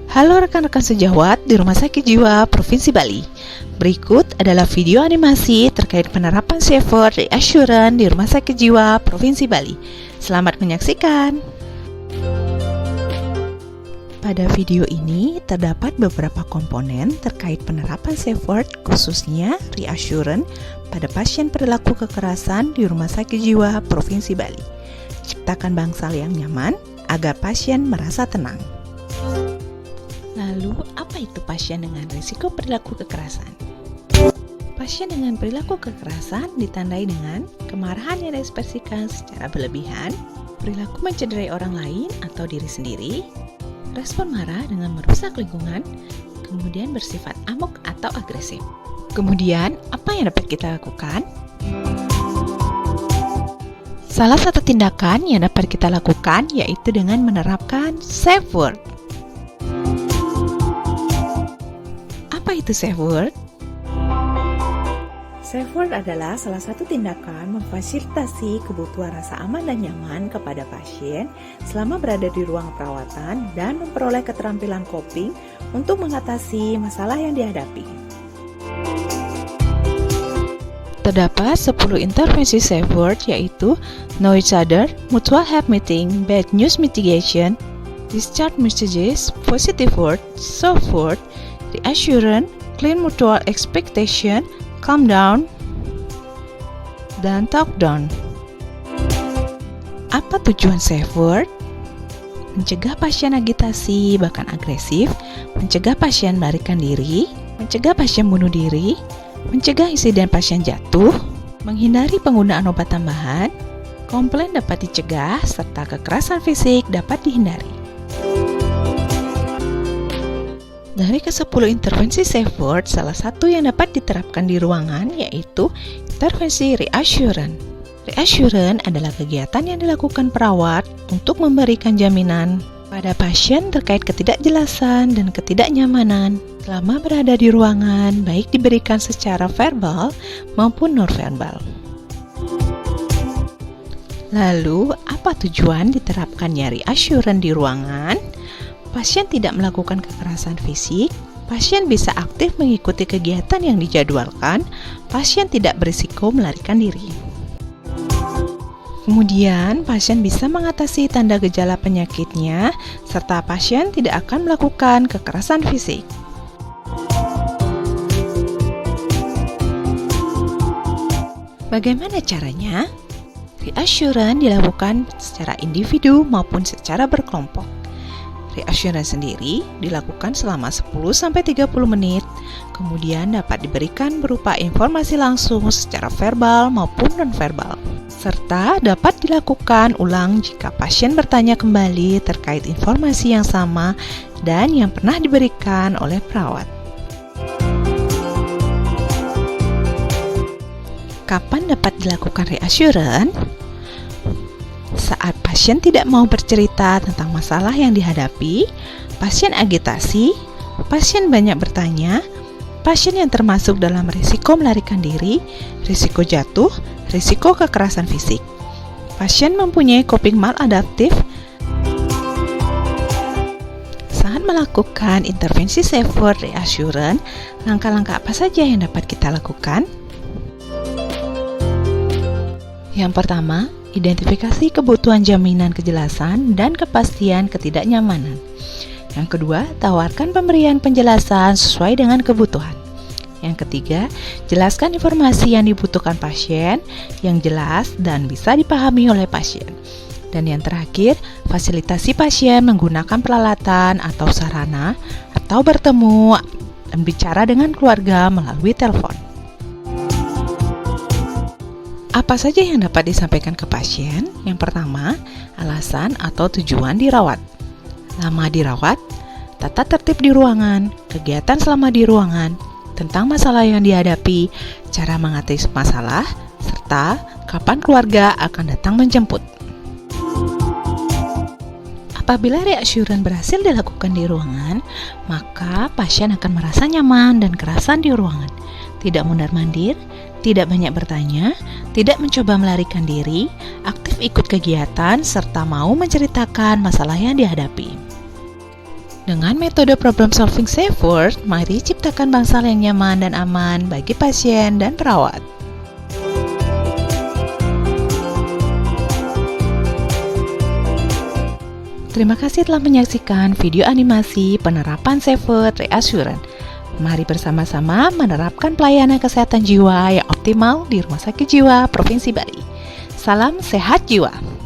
Halo rekan-rekan sejawat di Rumah Sakit Jiwa Provinsi Bali. Berikut adalah video animasi terkait penerapan Safe Word Reassurance di Rumah Sakit Jiwa Provinsi Bali. Selamat menyaksikan. Pada video ini terdapat beberapa komponen terkait penerapan Safe Word, khususnya Reassurance pada pasien perilaku kekerasan di Rumah Sakit Jiwa Provinsi Bali. Ciptakan bangsal yang nyaman agar pasien merasa tenang. Lalu, apa itu pasien dengan risiko perilaku kekerasan? Pasien dengan perilaku kekerasan ditandai dengan kemarahan yang diekspresikan secara berlebihan, perilaku mencederai orang lain atau diri sendiri, respon marah dengan merusak lingkungan, kemudian bersifat amok atau agresif. Kemudian, apa yang dapat kita lakukan? Salah satu tindakan yang dapat kita lakukan yaitu dengan menerapkan Safe Word. Apa itu Safe Word? Safe Word adalah salah satu tindakan memfasilitasi kebutuhan rasa aman dan nyaman kepada pasien selama berada di ruang perawatan dan memperoleh keterampilan coping untuk mengatasi masalah yang dihadapi. Terdapat 10 intervensi Safe Word yaitu Know Each Other, Mutual Help Meeting, Bad News Mitigation, Discharge Messages, Positive Word, Soft Word, Reassurance, Clear Mutual Expectation, Calm Down, dan Talk Down. Apa tujuan Safe Word? Mencegah pasien agitasi bahkan agresif, mencegah pasien melarikan diri, mencegah pasien bunuh diri, mencegah insiden pasien jatuh, menghindari penggunaan obat tambahan, komplain dapat dicegah, serta kekerasan fisik dapat dihindari. Dari ke-10 intervensi Safe Word, salah satu yang dapat diterapkan di ruangan yaitu intervensi Reassurance. Reassurance adalah kegiatan yang dilakukan perawat untuk memberikan jaminan pada pasien terkait ketidakjelasan dan ketidaknyamanan selama berada di ruangan, baik diberikan secara verbal maupun nonverbal. Lalu, apa tujuan diterapkannya Reassurance di ruangan? Pasien tidak melakukan kekerasan fisik, pasien bisa aktif mengikuti kegiatan yang dijadwalkan, pasien tidak berisiko melarikan diri. Kemudian, pasien bisa mengatasi tanda gejala penyakitnya, serta pasien tidak akan melakukan kekerasan fisik. Bagaimana caranya? Reassurance dilakukan secara individu maupun secara berkelompok. Reassurance sendiri dilakukan selama 10-30 menit, kemudian dapat diberikan berupa informasi langsung secara verbal maupun nonverbal, serta dapat dilakukan ulang jika pasien bertanya kembali terkait informasi yang sama dan yang pernah diberikan oleh perawat. Kapan dapat dilakukan reassurance? Saat pasien tidak mau bercerita tentang masalah yang dihadapi, pasien agitasi, pasien banyak bertanya, pasien yang termasuk dalam risiko melarikan diri, risiko jatuh, risiko kekerasan fisik. Pasien mempunyai coping maladaptif. Saat melakukan intervensi Safe Word Reassurance, langkah-langkah apa saja yang dapat kita lakukan? Yang pertama, identifikasi kebutuhan jaminan kejelasan dan kepastian ketidaknyamanan. Yang kedua, tawarkan pemberian penjelasan sesuai dengan kebutuhan. Yang ketiga, jelaskan informasi yang dibutuhkan pasien yang jelas dan bisa dipahami oleh pasien. Dan yang terakhir, fasilitasi pasien menggunakan peralatan atau sarana atau bertemu dan bicara dengan keluarga melalui telepon. Apa saja yang dapat disampaikan ke pasien? Yang pertama, alasan atau tujuan dirawat. Lama dirawat, tata tertib di ruangan, kegiatan selama di ruangan, tentang masalah yang dihadapi, cara mengatasi masalah, serta kapan keluarga akan datang menjemput. Apabila reassurance berhasil dilakukan di ruangan, maka pasien akan merasa nyaman dan kerasan di ruangan, tidak mundar-mandir, tidak banyak bertanya, tidak mencoba melarikan diri, aktif ikut kegiatan, serta mau menceritakan masalah yang dihadapi. Dengan metode problem solving safe word, mari ciptakan bangsal yang nyaman dan aman bagi pasien dan perawat. Terima kasih telah menyaksikan video animasi penerapan safe word reassurance. Mari bersama-sama menerapkan pelayanan kesehatan jiwa yang optimal di Rumah Sakit Jiwa Provinsi Bali. Salam sehat jiwa.